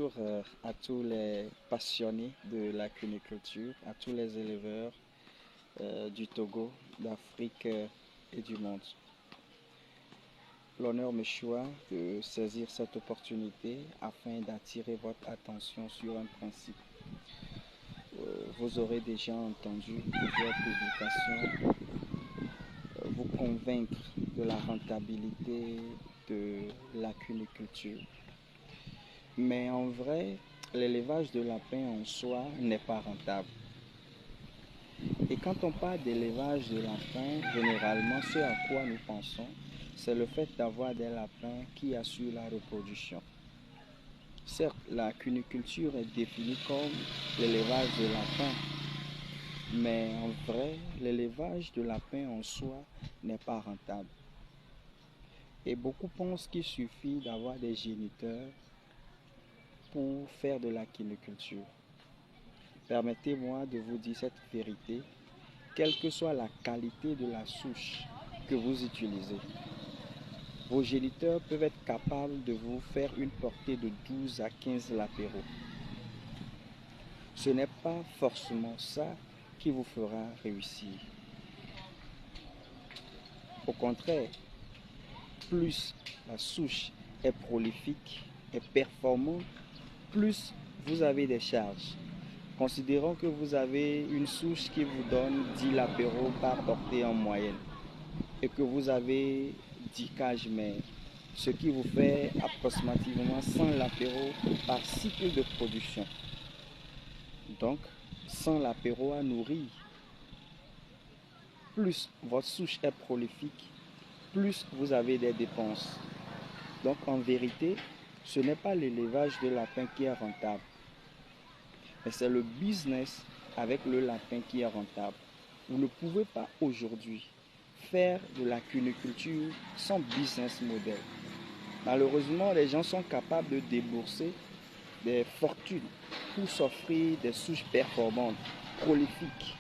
bonjour à tous les passionnés de la cuniculture, à tous les éleveurs du Togo, d'Afrique et du monde. L'honneur me choisit de saisir cette opportunité afin d'attirer votre attention sur un principe. Vous aurez déjà entendu plusieurs publications vous convaincre de la rentabilité de la cuniculture. Mais en vrai, l'élevage de lapins en soi n'est pas rentable. Et quand on parle d'élevage de lapins, généralement, ce à quoi nous pensons, c'est le fait d'avoir des lapins qui assurent la reproduction. Certes, la cuniculture est définie comme l'élevage de lapins, mais en vrai, l'élevage de lapins en soi n'est pas rentable. Et beaucoup pensent qu'il suffit d'avoir des géniteurs pour faire de la cuniculture. Permettez-moi de vous dire cette vérité, quelle que soit la qualité de la souche que vous utilisez. Vos géniteurs peuvent être capables de vous faire une portée de 12 à 15 latéraux. Ce n'est pas forcément ça qui vous fera réussir. Au contraire, plus la souche est prolifique et performante, plus vous avez des charges. Considérons que vous avez une souche qui vous donne 10 lapéraux par portée en moyenne et que vous avez 10 cages mères, ce qui vous fait approximativement 100 lapéraux par cycle de production. Donc, 100 lapéraux à nourrir. Plus votre souche est prolifique, plus vous avez des dépenses. Donc, en vérité, ce n'est pas l'élevage de lapins qui est rentable, mais c'est le business avec le lapin qui est rentable. Vous ne pouvez pas aujourd'hui faire de la cuniculture sans business model. Malheureusement, les gens sont capables de débourser des fortunes pour s'offrir des souches performantes, prolifiques.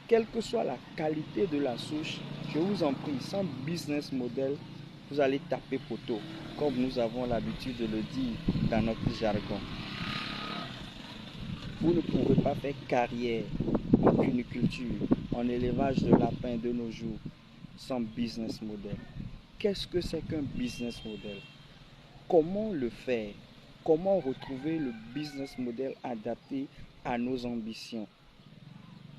Quelle que soit la qualité de la souche, je vous en prie, sans business model, vous allez taper poteau, comme nous avons l'habitude de le dire dans notre jargon. Vous ne pourrez pas faire carrière en cuniculture, en élevage de lapins de nos jours, sans business model. Qu'est-ce que c'est qu'un business model? Comment le faire? Comment retrouver le business model adapté à nos ambitions?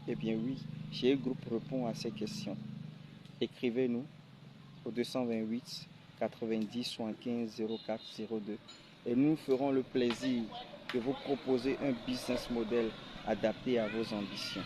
Eh bien oui, GE Group répond à ces questions. Écrivez-nous au 228 90 75 04 02 et nous ferons le plaisir de vous proposer un business model adapté à vos ambitions.